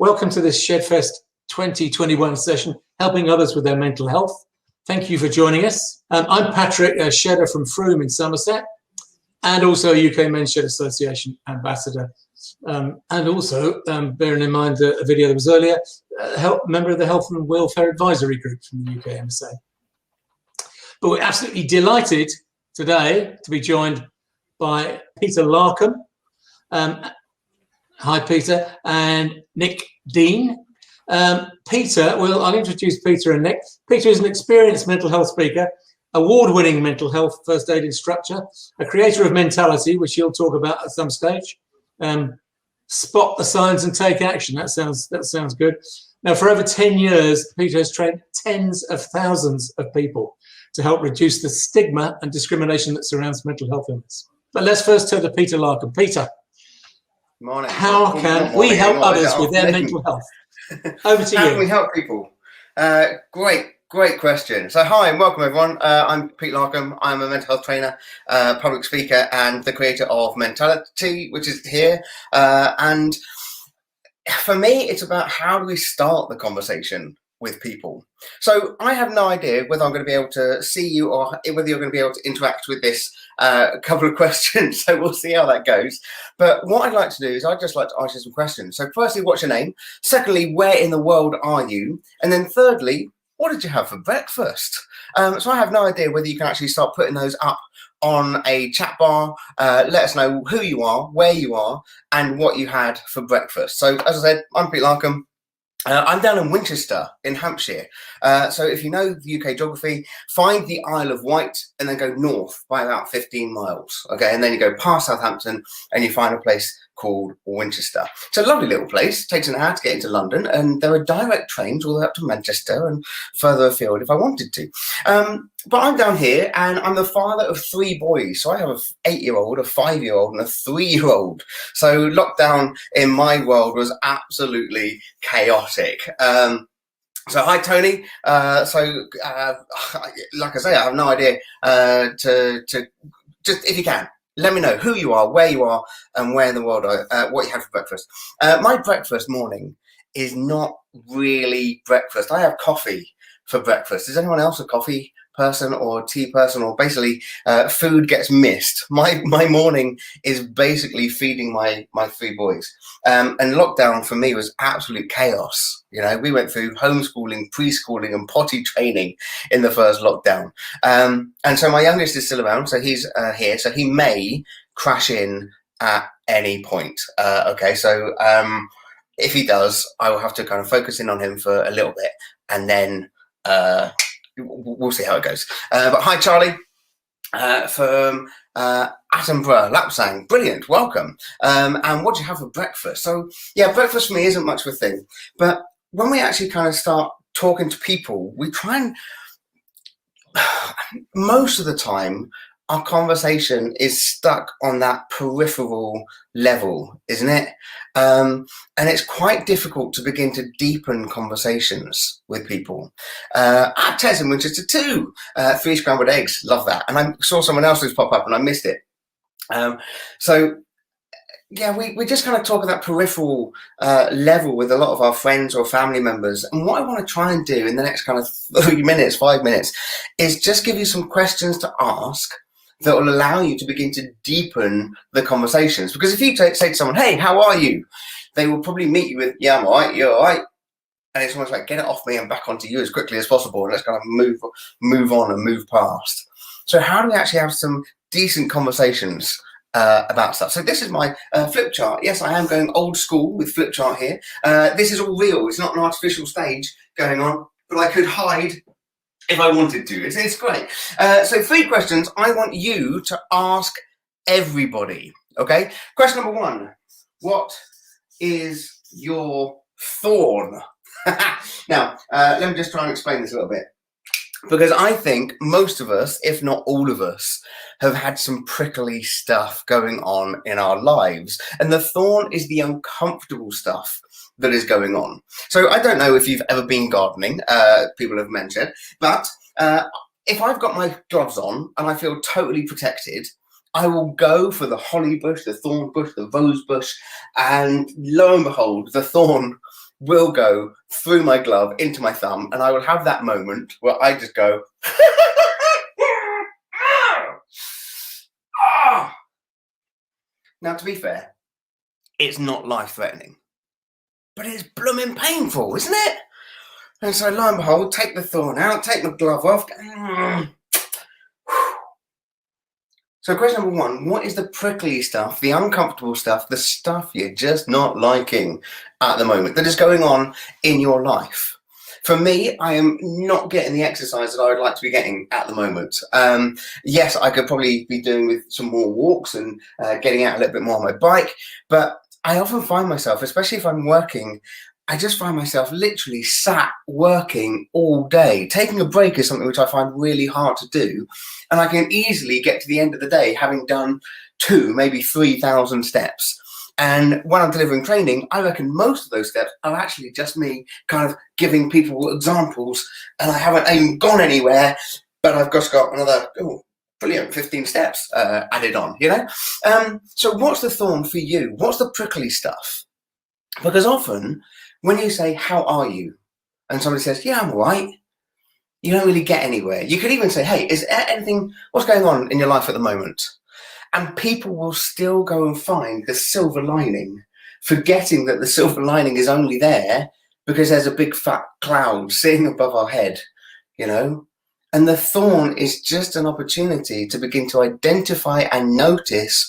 Welcome to this ShedFest 2021 session, helping others with their mental health. Thank you for joining us. I'm Patrick, a shedder from Frome in Somerset, and also a UK Men's Shed Association ambassador. And also, bearing in mind a video that was earlier, member of the Health and Welfare Advisory Group from the UK MSA. But we're absolutely delighted today to be joined by Peter Larkham. Hi, Peter, and Nick Dean. Peter, well, I'll introduce Peter and Nick. Peter is an experienced mental health speaker, award-winning mental health first aid instructor, a creator of Mentality, which he'll talk about at some stage. Spot the signs and take action. That sounds good. Now, for over 10 years, Peter has trained tens of thousands of people to help reduce the stigma and discrimination that surrounds mental health illness. But let's first turn to Peter Larkham. Peter, morning. How can we help others with their mental health? Over to you. How can we help people? Great question. So hi and welcome everyone. I'm Pete Larkham. I'm a mental health trainer, public speaker, and the creator of Mentality, which is here. And for me, it's about how do we start the conversation with people. So I have no idea whether I'm going to be able to see you or whether you're going to be able to interact with this couple of questions. So we'll see how that goes. But what I'd like to do is I'd just like to ask you some questions. So firstly, what's your name? Secondly, where in the world are you? And then thirdly, what did you have for breakfast? So I have no idea whether you can actually start putting those up on a chat bar. Let us know who you are, where you are, and what you had for breakfast. So as I said, I'm Pete Larkham. I'm down in Winchester in Hampshire. So if you know the UK geography, find the Isle of Wight and then go north by about 15 miles. Okay, and then you go past Southampton and you find a place called Winchester. It's a lovely little place. It takes an hour to get into London, and there are direct trains all the way up to Manchester and further afield if I wanted to. But I'm down here and I'm the father of 3 boys. So I have an 8-year-old, a 5-year-old, and a 3-year-old. So lockdown in my world was absolutely chaotic. So hi, Tony. Like I say, I have no idea to just, if you can, let me know who you are, where you are, and where in the world, what you have for breakfast. My breakfast morning is not really breakfast. I have coffee for breakfast. Is anyone else a coffee person or tea person, or basically food gets missed? My morning is basically feeding my 3 boys. And lockdown for me was absolute chaos. You know, we went through homeschooling, preschooling, and potty training in the first lockdown. And so my youngest is still around, so he's here, so he may crash in at any point. Okay, so if he does, I will have to kind of focus in on him for a little bit, and then we'll see how it goes. But hi, Charlie, from Attenborough, Lapsang, brilliant, welcome. And what do you have for breakfast? So yeah, breakfast for me isn't much of a thing, but when we actually kind of start talking to people, we try and, most of the time, our conversation is stuck on that peripheral level, isn't it? And it's quite difficult to begin to deepen conversations with people. Tez in Winchester too, 3 scrambled eggs, love that. And I saw someone else's pop up and I missed it. So yeah, we just kind of talk at that peripheral level with a lot of our friends or family members. And what I want to try and do in the next kind of 3 minutes, 5 minutes, is just give you some questions to ask that will allow you to begin to deepen the conversations. Because if you say to someone, hey, how are you? They will probably meet you with, yeah, I'm all right, you're all right. And it's almost like, get it off me and back onto you as quickly as possible. And let's kind of move on and move past. So how do we actually have some decent conversations about stuff? So this is my flip chart. Yes, I am going old school with flip chart here. This is all real. It's not an artificial stage going on, but I could hide if I wanted to. It's great. So 3 questions I want you to ask everybody. Okay. Question number 1. What is your thorn? Now, let me just try and explain this a little bit. Because I think most of us, if not all of us, have had some prickly stuff going on in our lives. And the thorn is the uncomfortable stuff that is going on. So I don't know if you've ever been gardening, people have mentioned, but if I've got my gloves on and I feel totally protected, I will go for the holly bush, the thorn bush, the rose bush, and lo and behold, the thorn will go through my glove into my thumb, and I will have that moment where I just go, ah. Now, to be fair, it's not life-threatening, but it's blooming painful, isn't it? And so, lo and behold, take the thorn out, take my glove off. So question number one, what is the prickly stuff, the uncomfortable stuff, the stuff you're just not liking at the moment that is going on in your life? For me, I am not getting the exercise that I would like to be getting at the moment. Yes, I could probably be doing with some more walks and getting out a little bit more on my bike, but I often find myself, especially if I'm working, I just find myself literally sat working all day. Taking a break is something which I find really hard to do. And I can easily get to the end of the day having done 2, maybe 3,000 steps. And when I'm delivering training, I reckon most of those steps are actually just me kind of giving people examples, and I haven't even gone anywhere, but I've just got another, brilliant, 15 steps added on, you know? So what's the thorn for you? What's the prickly stuff? Because often when you say, how are you? And somebody says, yeah, I'm all right. You don't really get anywhere. You could even say, hey, is there anything, what's going on in your life at the moment? And people will still go and find the silver lining, forgetting that the silver lining is only there because there's a big fat cloud sitting above our head, you know? And the thorn is just an opportunity to begin to identify and notice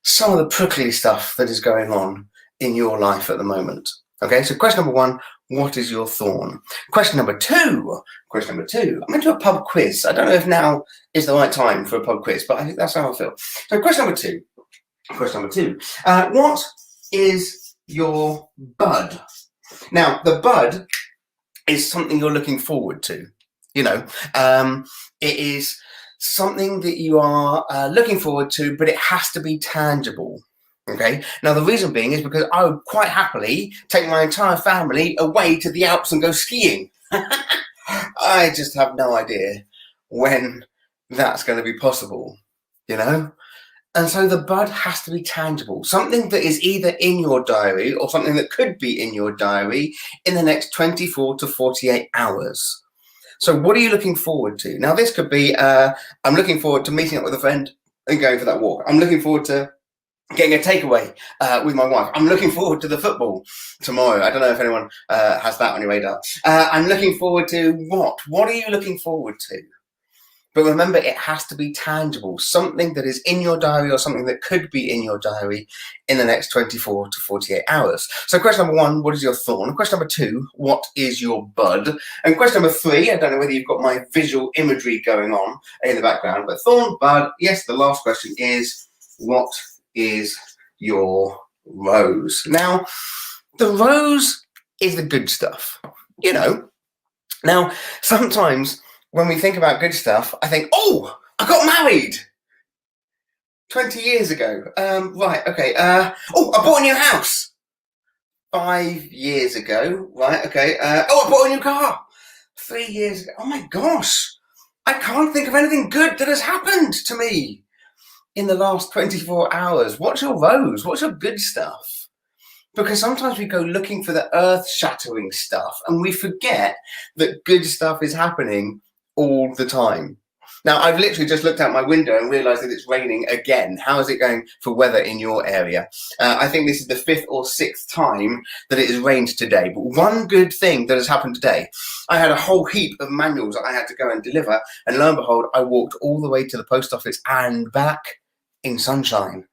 some of the prickly stuff that is going on in your life at the moment. Okay, so question number one, what is your thorn? Question number two, I'm into a pub quiz. I don't know if now is the right time for a pub quiz, but I think that's how I feel. So question number two, what is your bud? Now, the bud is something you're looking forward to. You know, it is something that you are looking forward to, but it has to be tangible. Okay, now the reason being is because I would quite happily take my entire family away to the Alps and go skiing. I just have no idea when that's going to be possible, you know? And so the bud has to be tangible, something that is either in your diary or something that could be in your diary in the next 24 to 48 hours. So what are you looking forward to? Now, this could be, I'm looking forward to meeting up with a friend and going for that walk. I'm looking forward to getting a takeaway with my wife. I'm looking forward to the football tomorrow. I don't know if anyone has that on your radar. I'm looking forward to what? What are you looking forward to? But remember, it has to be tangible, something that is in your diary or something that could be in your diary in the next 24 to 48 hours. So question number one, what is your thorn? Question number two, what is your bud? And question number three, I don't know whether you've got my visual imagery going on in the background, but thorn, bud, yes, the last question is, what is your rose? Now, the rose is the good stuff, you know. Now, sometimes when we think about good stuff, I think, oh, I got married 20 years ago. Right, okay. Oh, I bought a new house 5 years ago. Right, okay. Oh, I bought a new car 3 years ago. Oh my gosh, I can't think of anything good that has happened to me in the last 24 hours. What's your rose? What's your good stuff? Because sometimes we go looking for the earth-shattering stuff and we forget that good stuff is happening all the time. Now, I've literally just looked out my window and realized that it's raining again. How is it going for weather in your area? I think this is the 5th or 6th time that it has rained today. But one good thing that has happened today, I had a whole heap of manuals that I had to go and deliver. And lo and behold, I walked all the way to the post office and back in sunshine,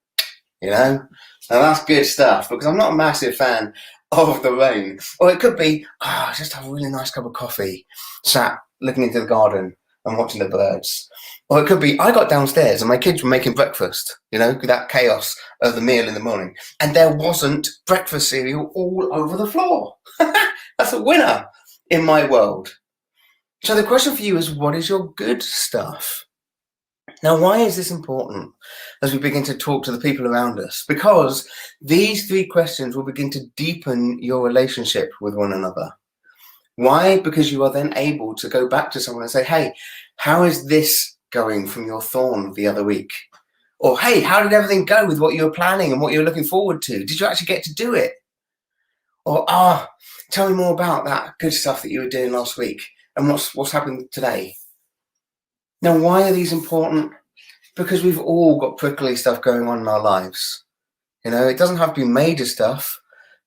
you know? Now that's good stuff, because I'm not a massive fan of the rain. Or it could be, just have a really nice cup of coffee, sat looking into the garden and watching the birds. Or it could be, I got downstairs and my kids were making breakfast, you know, that chaos of the meal in the morning. And there wasn't breakfast cereal all over the floor. That's a winner in my world. So the question for you is, what is your good stuff? Now, why is this important as we begin to talk to the people around us? Because these 3 questions will begin to deepen your relationship with one another. Why? Because you are then able to go back to someone and say, hey, how is this going from your thorn the other week? Or, hey, how did everything go with what you were planning and what you were looking forward to? Did you actually get to do it? Or, tell me more about that good stuff that you were doing last week and what's happened today. Now, why are these important? Because we've all got prickly stuff going on in our lives. You know, it doesn't have to be major stuff,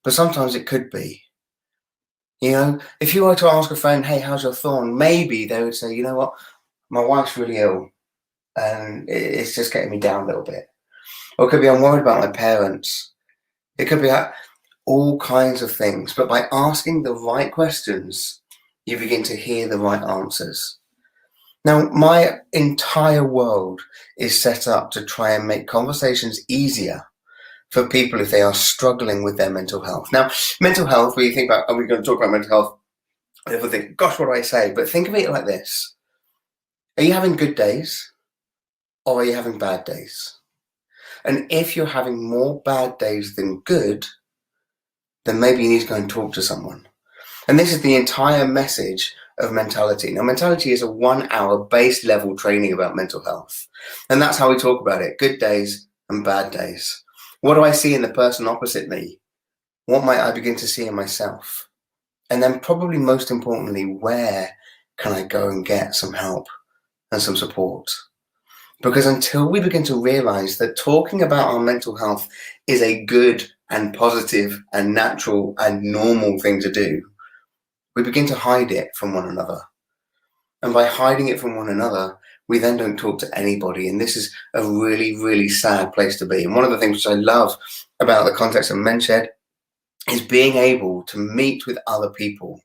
but sometimes it could be. You know, if you were to ask a friend, hey, how's your thorn? Maybe they would say, you know what, my wife's really ill and it's just getting me down a little bit. Or it could be, I'm worried about my parents. It could be all kinds of things. But by asking the right questions, you begin to hear the right answers. Now, my entire world is set up to try and make conversations easier for people if they are struggling with their mental health. Now, mental health, when you think about, are we going to talk about mental health? People think, gosh, what do I say? But think of it like this. Are you having good days or are you having bad days? And if you're having more bad days than good, then maybe you need to go and talk to someone. And this is the entire message of Mentality. Now, Mentality is a 1 hour base level training about mental health. And that's how we talk about it. Good days and bad days. What do I see in the person opposite me? What might I begin to see in myself? And then probably most importantly, where can I go and get some help and some support? Because until we begin to realize that talking about our mental health is a good and positive and natural and normal thing to do, we begin to hide it from one another. And by hiding it from one another, we then don't talk to anybody. And this is a really, really sad place to be. And one of the things which I love about the context of MenShed is being able to meet with other people.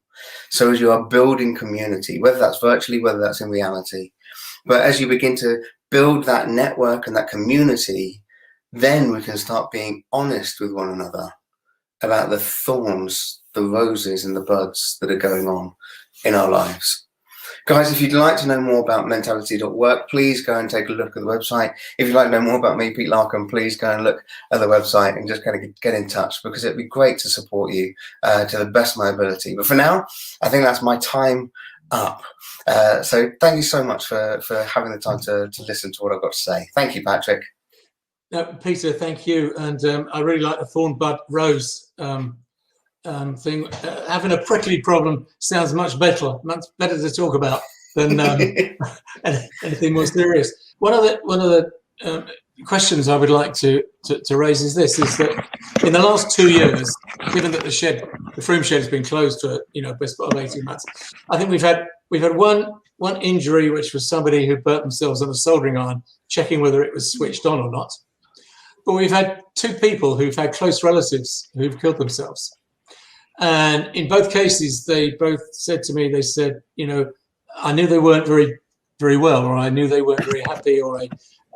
So as you are building community, whether that's virtually, whether that's in reality, but as you begin to build that network and that community, then we can start being honest with one another about the thorns, the roses and the buds that are going on in our lives. Guys, if you'd like to know more about mentality.work, please go and take a look at the website. If you'd like to know more about me, Pete Larkham, please go and look at the website and just kind of get in touch, because it'd be great to support you to the best of my ability. But for now, I think that's my time up. So thank you so much for having the time to listen to what I've got to say. Thank you, Patrick. Peter, thank you. And I really like the thorn bud rose thing. Having a prickly problem sounds much better to talk about than anything more serious. One of the questions I would like to raise is this: is that in the last 2 years, given that the Froome Shed has been closed for best part of 18 months, I think we've had one injury, which was somebody who burnt themselves on a soldering iron, checking whether it was switched on or not. But we've had 2 people who've had close relatives who've killed themselves. And in both cases, they both said to me, they said, I knew they weren't very, very well, or I knew they weren't very happy, or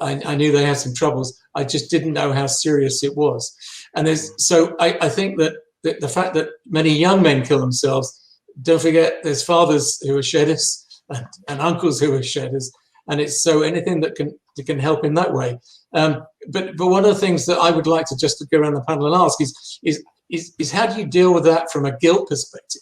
I knew they had some troubles. I just didn't know how serious it was. And I think that the fact that many young men kill themselves, don't forget there's fathers who are shedders and uncles who are shedders. And it's so anything that can help in that way. But one of the things that I would like to just go around the panel and ask is how do you deal with that from a guilt perspective?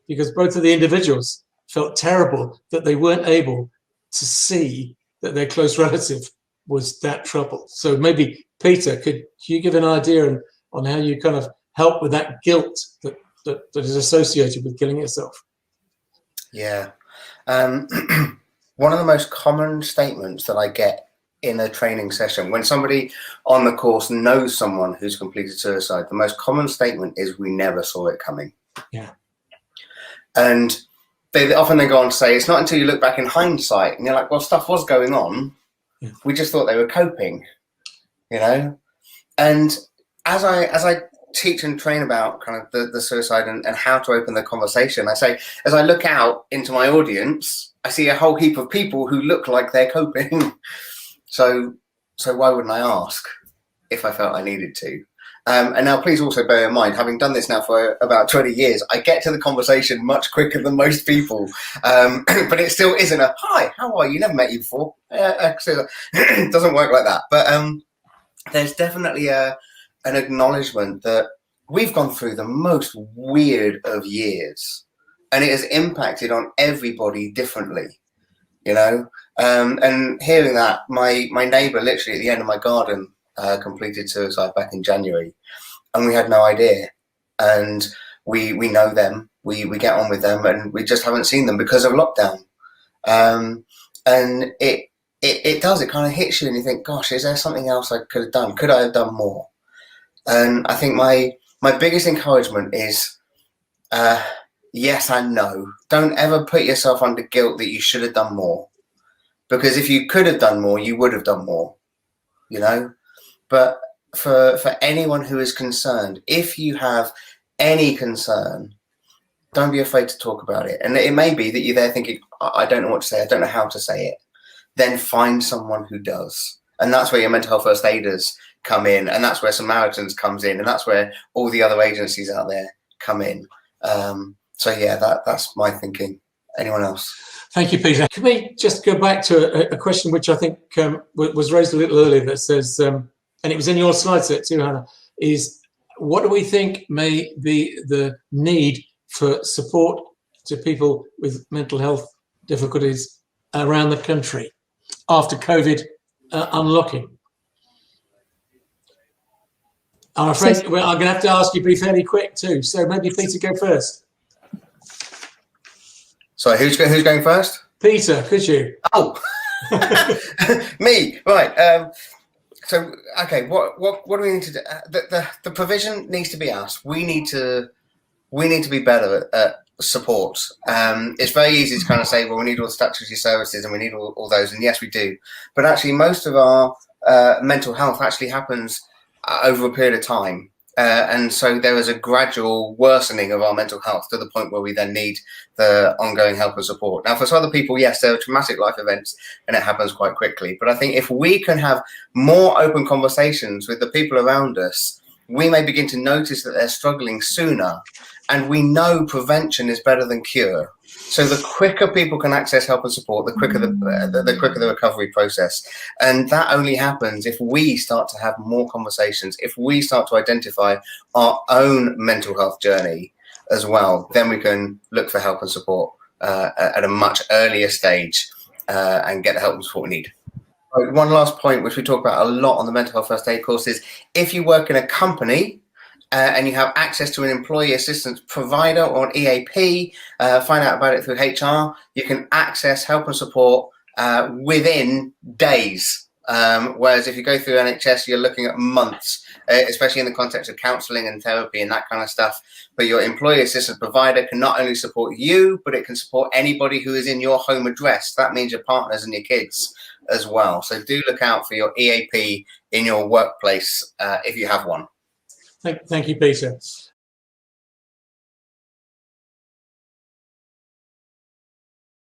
Because both of the individuals felt terrible that they weren't able to see that their close relative was that troubled. So maybe, Peter, could you give an idea on how you kind of help with that guilt that is associated with killing yourself? Yeah. One of the most common statements that I get in a training session, when somebody on the course knows someone who's completed suicide, the most common statement is, we never saw it coming. Yeah. And they often go on to say, it's not until you look back in hindsight and you're like, well, stuff was going on. Yeah. We just thought they were coping, And as I teach and train about kind of the suicide and how to open the conversation, I say, as I look out into my audience, I see a whole heap of people who look like they're coping. So why wouldn't I ask if I felt I needed to? And now please also bear in mind, having done this now for about 20 years, I get to the conversation much quicker than most people. But it still isn't a, hi, how are you? Never met you before. It doesn't work like that. But there's definitely an acknowledgement that we've gone through the most weird of years. And it has impacted on everybody differently, And hearing that, my neighbour literally at the end of my garden completed suicide back in January, and we had no idea. And we know them, we get on with them, and we just haven't seen them because of lockdown. And it does, it kind of hits you and you think, gosh, is there something else I could have done? Could I have done more? And I think my biggest encouragement is yes and no. Don't ever put yourself under guilt that you should have done more, because if you could have done more, you would have done more, you know. But for anyone who is concerned, if you have any concern, don't be afraid to talk about it. And it may be that you're there thinking, I don't know what to say, I don't know how to say it. Then find someone who does. And that's where your mental health first aiders come in, and that's where Samaritans comes in, and that's where all the other agencies out there come in. So yeah, that's my thinking. Anyone else? Thank you, Peter. Can we just go back to a question which I think was raised a little earlier, that says, and it was in your slide set too, Hannah, is what do we think may be the need for support to people with mental health difficulties around the country after COVID unlocking? I'm afraid I'm going to have to ask you to be fairly quick too. So maybe Peter, go first. Sorry, who's going first? Peter, could you? Oh, me, right. So, okay, what do we need to do? The provision needs to be us. We need to be better at support. It's very easy to kind of say, well, we need all the statutory services and we need all those, and yes, we do. But actually, most of our mental health actually happens over a period of time. And so there is a gradual worsening of our mental health to the point where we then need the ongoing help and support. Now, for some other people, yes, there are traumatic life events and it happens quite quickly. But I think if we can have more open conversations with the people around us, we may begin to notice that they're struggling sooner. And we know prevention is better than cure. So the quicker people can access help and support, the quicker the recovery process. And that only happens if we start to have more conversations, if we start to identify our own mental health journey as well. Then we can look for help and support at a much earlier stage and get the help and support we need. One last point, which we talk about a lot on the mental health first aid course, is if you work in a company and you have access to an employee assistance provider or an EAP, find out about it through HR. You can access help and support within days. Whereas if you go through NHS, you're looking at months, especially in the context of counselling and therapy and that kind of stuff. But your employee assistance provider can not only support you, but it can support anybody who is in your home address. That means your partners and your kids as well. So do look out for your EAP in your workplace if you have one. Thank you, Peter.